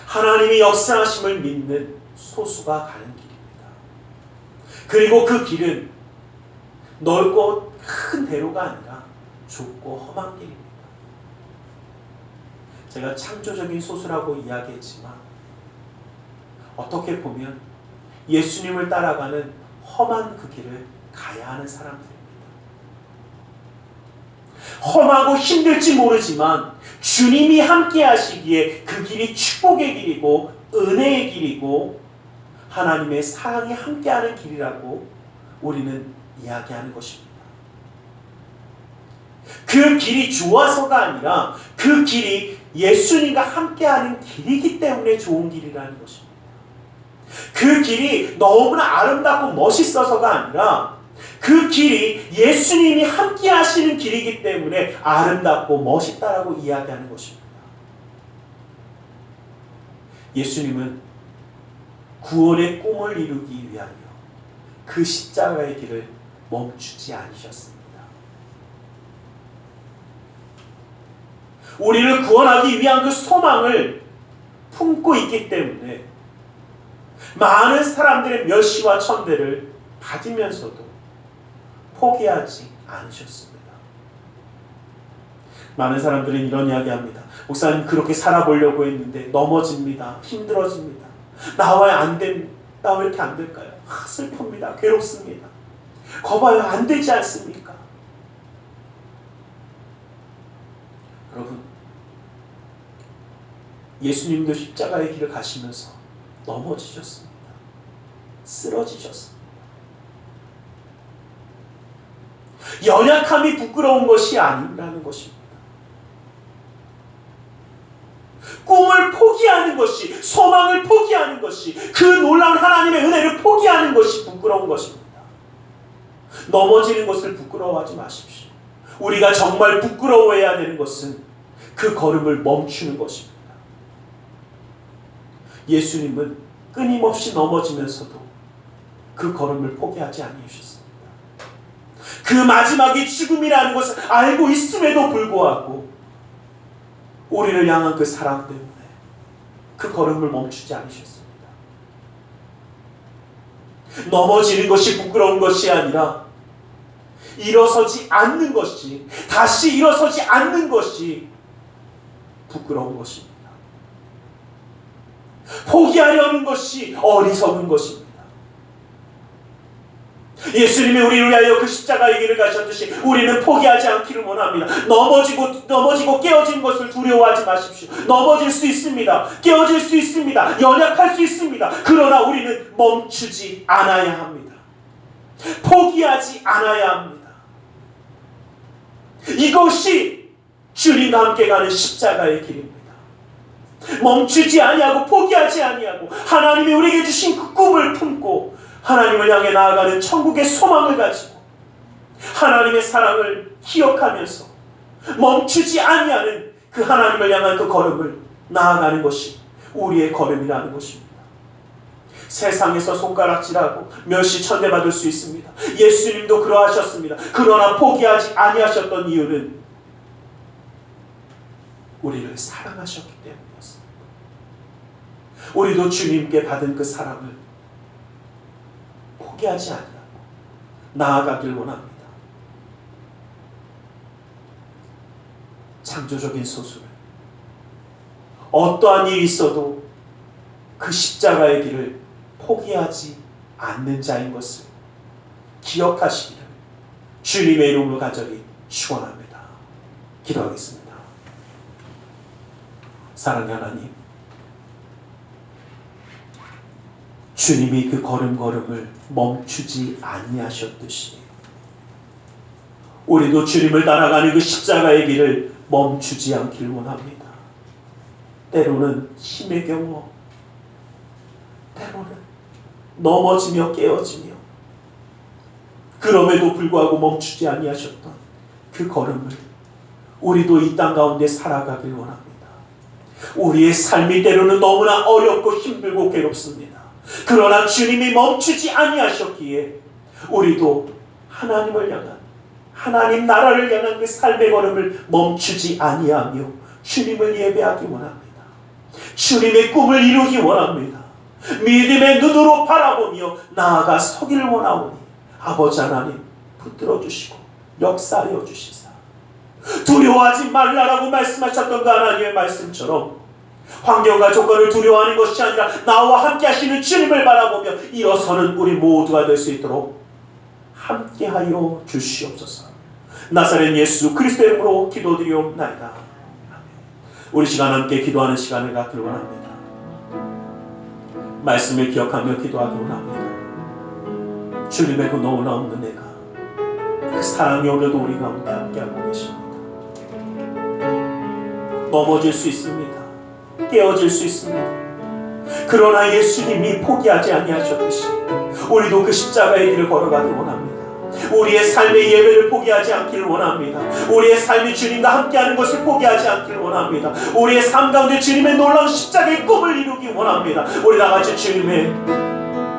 하나님의 역사하심을 믿는 소수가 가는 길입니다. 그리고 그 길은 넓고 큰 대로가 아니라 좁고 험한 길입니다. 제가 창조적인 소수라고 이야기했지만 어떻게 보면 예수님을 따라가는 험한 그 길을 가야 하는 사람들입니다. 험하고 힘들지 모르지만 주님이 함께 하시기에 그 길이 축복의 길이고 은혜의 길이고 하나님의 사랑이 함께하는 길이라고 우리는 이야기하는 것입니다. 그 길이 좋아서가 아니라 그 길이 예수님과 함께하는 길이기 때문에 좋은 길이라는 것입니다. 그 길이 너무나 아름답고 멋있어서가 아니라 그 길이 예수님이 함께 하시는 길이기 때문에 아름답고 멋있다라고 이야기하는 것입니다. 예수님은 구원의 꿈을 이루기 위하여 그 십자가의 길을 멈추지 않으셨습니다. 우리를 구원하기 위한 그 소망을 품고 있기 때문에 많은 사람들의 멸시와 천대를 받으면서도 포기하지 않으셨습니다. 많은 사람들은 이런 이야기합니다. 목사님, 그렇게 살아보려고 했는데 넘어집니다. 힘들어집니다. 나와야 안 됩니다. 나 왜 이렇게 안 될까요? 슬픕니다. 괴롭습니다. 거봐요, 안 되지 않습니까? 여러분, 예수님도 십자가의 길을 가시면서 넘어지셨습니다. 쓰러지셨습니다. 연약함이 부끄러운 것이 아니라는 것입니다. 꿈을 포기하는 것이, 소망을 포기하는 것이, 그 놀라운 하나님의 은혜를 포기하는 것이 부끄러운 것입니다. 넘어지는 것을 부끄러워하지 마십시오. 우리가 정말 부끄러워해야 되는 것은 그 걸음을 멈추는 것입니다. 예수님은 끊임없이 넘어지면서도 그 걸음을 포기하지 않으셨습니다. 그 마지막이 죽음이라는 것을 알고 있음에도 불구하고 우리를 향한 그 사랑 때문에 그 걸음을 멈추지 않으셨습니다. 넘어지는 것이 부끄러운 것이 아니라 일어서지 않는 것이, 다시 일어서지 않는 것이 부끄러운 것입니다. 포기하려는 것이 어리석은 것입니다. 예수님이 우리를 위하여 그 십자가의 길을 가셨듯이 우리는 포기하지 않기를 원합니다. 넘어지고 깨어진 것을 두려워하지 마십시오. 넘어질 수 있습니다. 깨어질 수 있습니다. 연약할 수 있습니다. 그러나 우리는 멈추지 않아야 합니다. 포기하지 않아야 합니다. 이것이 주님과 함께 가는 십자가의 길입니다. 멈추지 아니하고 포기하지 아니하고 하나님이 우리에게 주신 그 꿈을 품고 하나님을 향해 나아가는 천국의 소망을 가지고 하나님의 사랑을 기억하면서 멈추지 아니하는 그 하나님을 향한 그 걸음을 나아가는 것이 우리의 걸음이라는 것입니다. 세상에서 손가락질하고 멸시 천대받을 수 있습니다. 예수님도 그러하셨습니다. 그러나 포기하지 아니하셨던 이유는 우리를 사랑하셨기 때문이었습니다. 우리도 주님께 받은 그 사랑을 포기하지 않고 나아가길 원합니다. 창조적인 소설, 어떠한 일이 있어도 그 십자가의 길을 포기하지 않는 자인 것을 기억하시기를 주님의 이름으로 간절히 축원합니다. 기도하겠습니다. 사랑의 하나님, 주님이 그 걸음걸음을 멈추지 아니하셨듯이 우리도 주님을 따라가는 그 십자가의 길을 멈추지 않길 원합니다. 때로는 힘의 경우, 때로는 넘어지며 깨어지며 그럼에도 불구하고 멈추지 아니하셨던 그 걸음을 우리도 이 땅 가운데 살아가길 원합니다. 우리의 삶이 때로는 너무나 어렵고 힘들고 괴롭습니다. 그러나 주님이 멈추지 아니하셨기에 우리도 하나님을 향한, 하나님 나라를 향한 그 삶의 걸음을 멈추지 아니하며 주님을 예배하기 원합니다. 주님의 꿈을 이루기 원합니다. 믿음의 눈으로 바라보며 나아가 서기를 원하오니 아버지 하나님 붙들어 주시고 역사하여 주시사 두려워하지 말라라고 말씀하셨던 그 하나님의 말씀처럼 환경과 조건을 두려워하는 것이 아니라 나와 함께 하시는 주님을 바라보며 일어서는 우리 모두가 될 수 있도록 함께하여 주시옵소서. 나사렛 예수 그리스도의 이름으로 기도드리옵나이다. 우리 시간 함께 기도하는 시간을 갖기를 원합니다. 말씀을 기억하며 기도하기를 원합니다. 주님의 그 놀라운 은혜가, 그 사랑이 오늘도 우리 가운데 함께하고 계십니다. 넘어질 수 있습니다. 깨어질 수 있습니다. 그러나 예수님이 포기하지 아니하셨듯이 우리도 그 십자가의 길을 걸어가길 원합니다. 우리의 삶의 예배를 포기하지 않기를 원합니다. 우리의 삶이 주님과 함께하는 것을 포기하지 않기를 원합니다. 우리의 삶 가운데 주님의 놀라운 십자가의 꿈을 이루기 원합니다. 우리 다같이 주님의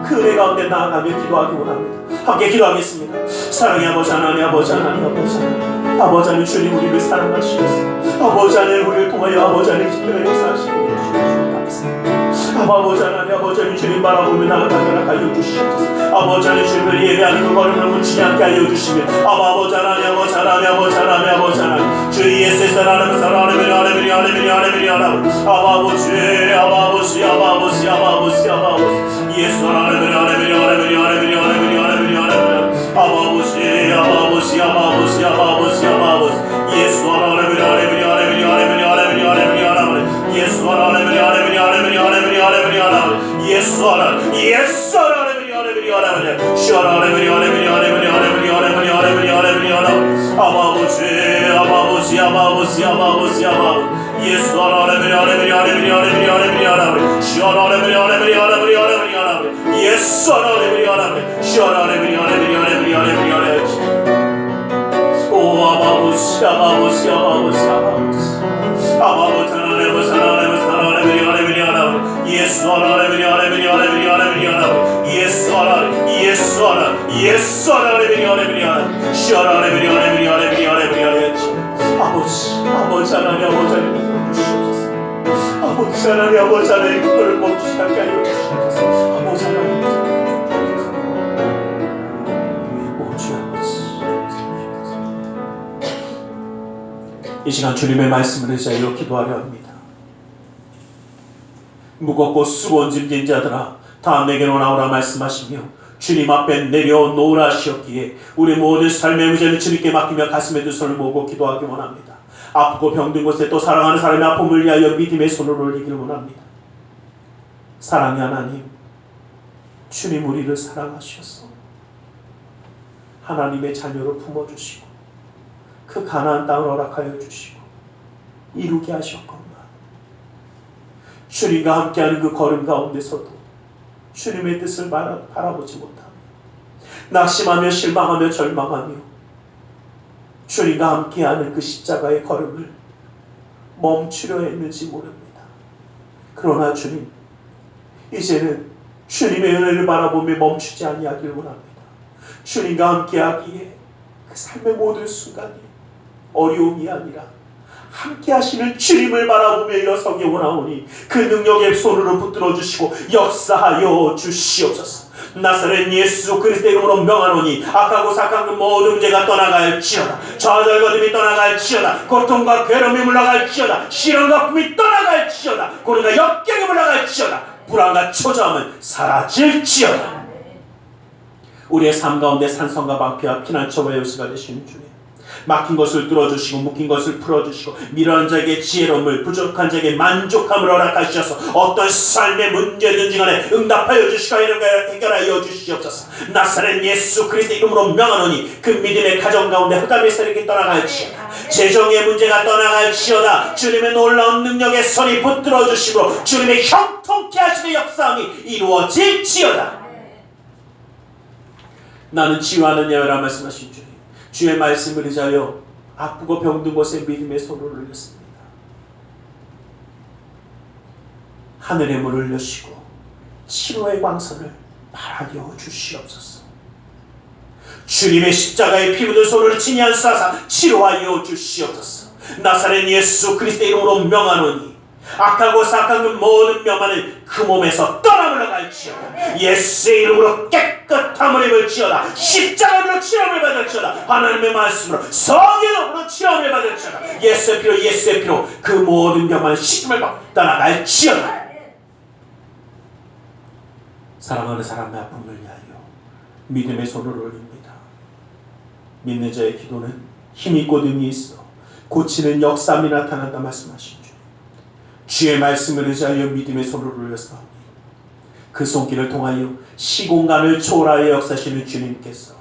그 은혜 가운데 나아가며 기도하기 원합니다. 함께 기도하겠습니다. 사랑의 아버지 하나님, 아버지 하나님, 아버지 하나님, 아버지 하나님, 주님 우리를 사랑하시옵소서. 아버지 하나님, 우리를 통하여 아버지 하나님 특별한 역사하시기 위해 주님 감사합니다. 아버지 하나님, 아버지 하나님, 주님 바라보며 나아가게 하여 주시옵소서. 아버지 하나님, 주님을 예배하는 그 걸음을 멈추지 않게 하여 주시며 아버지 하나님, 아버지 하나님, 아버지 하나님, 아버지 하나님, 주 예수의 하나님, 사랑하는 하나님, 하나님, 하나님, 하나님, 아버지, 아버지, 아버지, 아버지, 아버지, 예수 하나님, 하나님, 하나님, 하나님, 하나님, 하나님, 하나님, 아버지, 아버지, 아버지, 아버지, 아버지, 예수 하나님, 하나님, 하나님, 하나님, 하나님, 하나님, 하나님, 예수 하나님, 하나님, 하나님, 하나님, 하나님, 하나님, 예수 하나님, 예수 하나님, 하나님, 하나님, 주 하나님, 하나님, 하나님, 하나님, 하나님, 하나님, 하나님, 하나님, 아버지, 아버지, 아버지, 아버지, 아버지, 예수 하나님 하나님 시원하네 예수 하나님 시원하네 오 아바부스 아바부스 아바부스 아바부스 아바부스 하나님 예수 하나님 예수 하나님 예수 하나님 예수 하나님 시원하네 아버지 하나님 아버지 하나님 주시옵소서. 아버지 하나님 아버지 하나님 그걸 멈추지 않게 하여 주시옵소서. 아버지 하나님 주 아버지 이 시간 주님의 말씀을 의지하여 기도하려 합니다. 무겁고 수고한 짐진 자들아 다 내게로 나오라 말씀하시며 주님 앞에 내려놓으라 하시었기에 우리 모든 삶의 문제를 주님께 맡기며 가슴에 두 손을 모으고 기도하기 원합니다. 아프고 병든 곳에 또 사랑하는 사람의 아픔을 위하여 믿음의 손을 올리기를 원합니다. 사랑의 하나님, 주님 우리를 사랑하셔서 하나님의 자녀로 품어주시고 그 가나안 땅을 허락하여 주시고 이루게 하셨건만 주님과 함께하는 그 걸음 가운데서도 주님의 뜻을 바라보지 못하며 낙심하며 실망하며 절망하며 주님과 함께하는 그 십자가의 걸음을 멈추려 했는지 모릅니다. 그러나 주님, 이제는 주님의 은혜를 바라보며 멈추지 아니하길 원합니다. 주님과 함께하기에 그 삶의 모든 순간이 어려움이 아니라 함께 하시는 주님을 바라보며 일어서기 원하오니 그 능력의 손으로 붙들어 주시고 역사하여 주시옵소서. 나사렛 예수 그리스도의 이름으로 명하노니 악하고 사악한 그 모든 문제가 떠나갈지어다. 좌절거림이 떠나갈지어다. 고통과 괴로움이 물러갈지어다. 시련과 아픔이 떠나갈지어다. 고난과 역경이 물러갈지어다. 불안과 초조함은 사라질지어다. 우리의 삶 가운데 산성과 방패와 피난처와 요새가 되시는 주님, 막힌 것을 뚫어주시고 묶인 것을 풀어주시고 미련한 자에게 지혜로움을 부족한 자에게 만족함을 허락하셔서 어떤 삶의 문제든지 간에 응답하여 주시고 해결하여 주시옵소서. 나사렛 예수 그리스도의 이름으로 명하노니 그 믿음의 가정 가운데 흑암의 세력이 떠나갈지어다. 재정의 문제가 떠나갈지어다. 주님의 놀라운 능력의 손이 붙들어 주시고 주님의 형통케 하시는 역사함이 이루어질지어다. 나는 치유하는 예외라 말씀하신 주님, 주의 말씀을 의지하여 아프고 병든 곳에 믿음의 손을 올렸습니다. 하늘의 문을 여시고 치료의 광선을 바라려 주시옵소서. 주님의 십자가에 피 묻은 손을 친히 안싸사 치료하여 주시옵소서. 나사렛 예수 그리스도의 이름으로 명하노니 악하고 사악한 그 모든 명만을 그 몸에서 떠나물러갈지어다. 예수의 이름으로 깨끗함을 입을지어다. 십자가로 치료를 받을지어다. 하나님의 말씀으로 성령으로 치료를 받을지어다. 예수의 피로 그 모든 병만 씻음을 받고 떠나갈지어다. 사랑하는 사람의 아픔을 위하여 믿음의 손을 올립니다. 믿는 자의 기도는 힘있고 능이 있어 고치는 역사함이 나타난다 말씀하신 주, 주의 말씀을 의지하여 믿음의 손을 올렸사오니 그 손길을 통하여 시공간을 초월하여 역사하시는 주님께서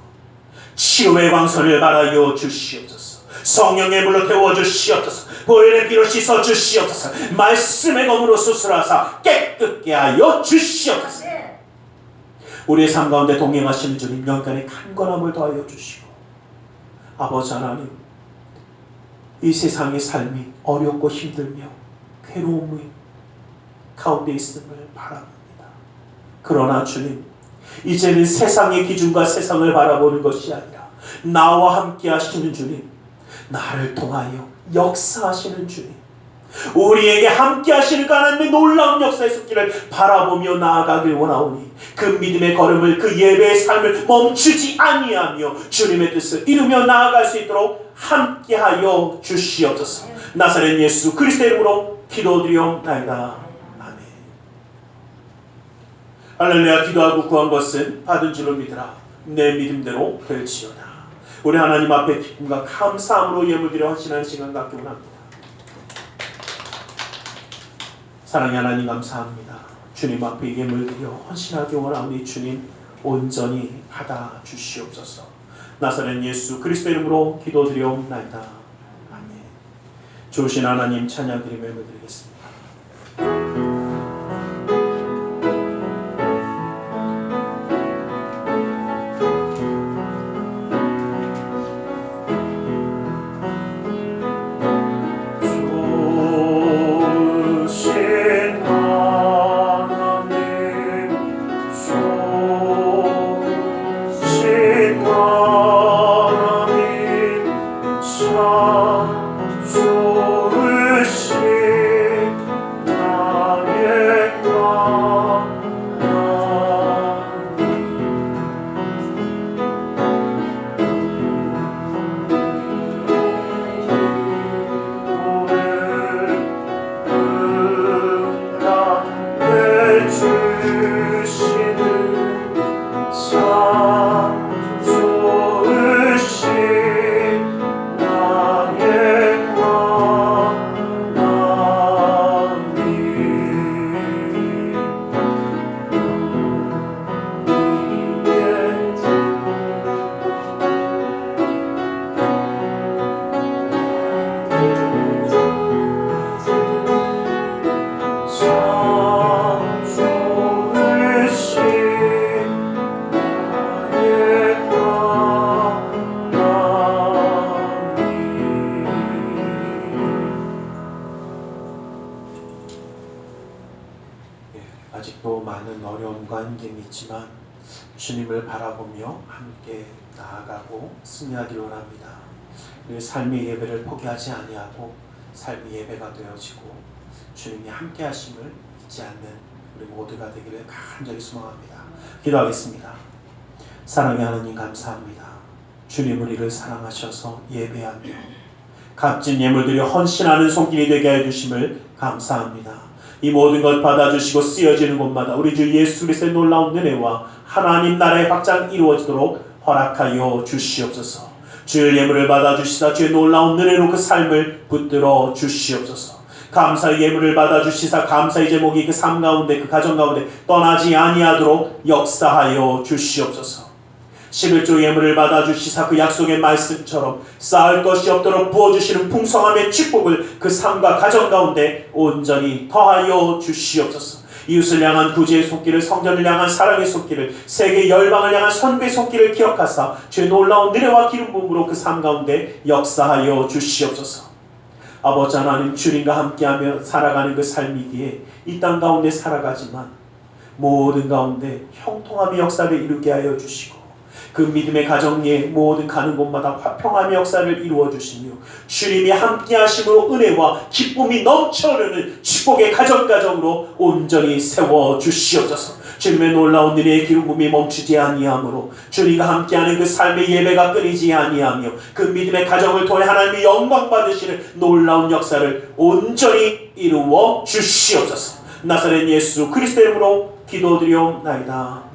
치료의 광선을 바라여 주시옵소서. 성령의 물로 태워 주시옵소서. 보혈의 피로 씻어 주시옵소서. 말씀의 검으로 수술하사 깨끗게 하여 주시옵소서. 우리의 삶 가운데 동행하시는 주님, 영간의 강건함을 더하여 주시고 아버지 하나님, 이 세상의 삶이 어렵고 힘들며 괴로움이 가운데 있음을 바랍니다. 그러나 주님, 이제는 세상의 기준과 세상을 바라보는 것이 아니라 나와 함께 하시는 주님, 나를 통하여 역사하시는 주님, 우리에게 함께 하시는 그 하나님의 놀라운 역사의 숲길을 바라보며 나아가길 원하오니 그 믿음의 걸음을, 그 예배의 삶을 멈추지 아니하며 주님의 뜻을 이루며 나아갈 수 있도록 함께하여 주시옵소서. 나사렛 예수 그리스도의 이름으로 기도드리옵나이다. 아멘. 할렐루야. 기도하고 구한 것은 받은 줄로 믿으라. 내 믿음대로 될지어다. 우리 하나님 앞에 기쁨과 감사함으로 예물드려 헌신하는 시간 갖기 원합니다. 사랑의 하나님, 감사합니다. 주님 앞에 예물드려 헌신하기 원하오니 주님 온전히 받아 주시옵소서. 나사렛 예수 그리스도 이름으로 기도드리옵나이다. 아멘. 좋으신 하나님 찬양드리며 예배드리겠습니다. 아직도 많은 어려움과 힘듦이 있지만 주님을 바라보며 함께 나아가고 승리하기를 원합니다. 우리 삶의 예배를 포기하지 아니하고 삶의 예배가 되어지고 주님이 함께 하심을 잊지 않는 우리 모두가 되기를 간절히 소망합니다. 기도하겠습니다. 사랑의 하나님 감사합니다. 주님 우리를 사랑하셔서 예배하며 값진 예물들이 헌신하는 손길이 되게 해주심을 감사합니다. 이 모든 것 받아주시고 쓰여지는 곳마다 우리 주 예수 그리스도의 놀라운 은혜와 하나님 나라의 확장 이루어지도록 허락하여 주시옵소서. 주의 예물을 받아주시사 주의 놀라운 은혜로 그 삶을 붙들어 주시옵소서. 감사의 예물을 받아주시사 감사의 제목이 그 삶 가운데 그 가정 가운데 떠나지 아니하도록 역사하여 주시옵소서. 11조 예물을 받아주시사 그 약속의 말씀처럼 쌓을 것이 없도록 부어주시는 풍성함의 축복을 그 삶과 가정 가운데 온전히 더하여 주시옵소서. 이웃을 향한 구제의 손길을, 성전을 향한 사랑의 손길을, 세계 열방을 향한 선교의 손길을 기억하사 주의 놀라운 은혜와 기름 부음으로 그 삶 가운데 역사하여 주시옵소서. 아버지 하나님, 주님과 함께하며 살아가는 그 삶이기에 이 땅 가운데 살아가지만 모든 가운데 형통함의 역사를 이루게 하여 주시고 그 믿음의 가정에 모든 가는 곳마다 화평함의 역사를 이루어 주시며 주님이 함께 하심으로 은혜와 기쁨이 넘쳐 흐르는 축복의 가정가정으로 온전히 세워 주시옵소서. 주님의 놀라운 은혜의 기름 부음이 멈추지 아니하므로 주님과 함께하는 그 삶의 예배가 끊이지 아니하며 그 믿음의 가정을 통해 하나님의 영광 받으시는 놀라운 역사를 온전히 이루어 주시옵소서. 나사렛 예수 그리스도의 이름으로 기도드리옵나이다.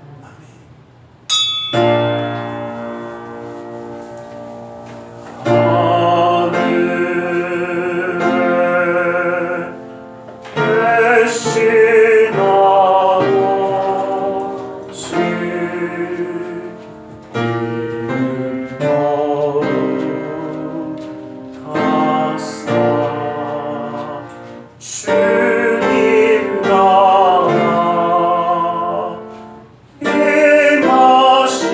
주님 나라 임하시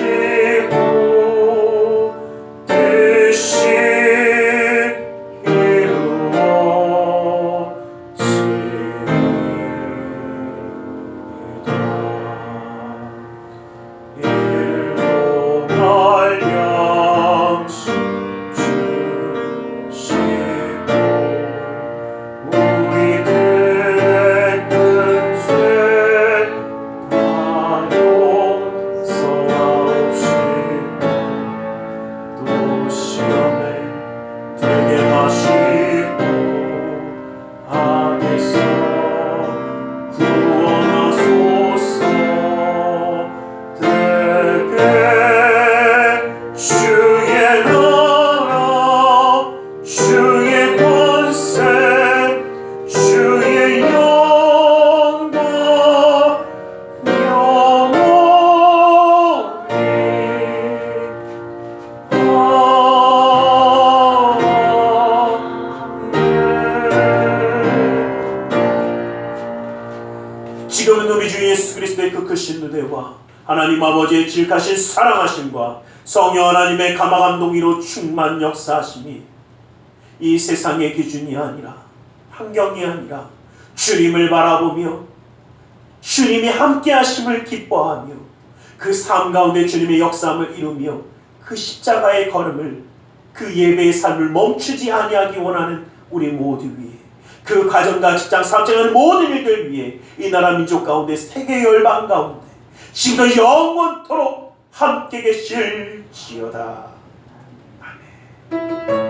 높으신 은혜와 하나님 아버지의 지극하신 사랑하심과 성령 하나님의 감화감동이로 충만 역사하심이 이 세상의 기준이 아니라, 환경이 아니라 주님을 바라보며 주님이 함께 하심을 기뻐하며 그 삶 가운데 주님의 역사함을 이루며 그 십자가의 걸음을, 그 예배의 삶을 멈추지 아니하기 원하는 우리 모두 위해, 그 가정과 직장, 사업장하는 모든 일들 위해 이 나라 민족 가운데, 세계 열방 가운데 지금도 영원토록 함께 계실지어다. 아멘.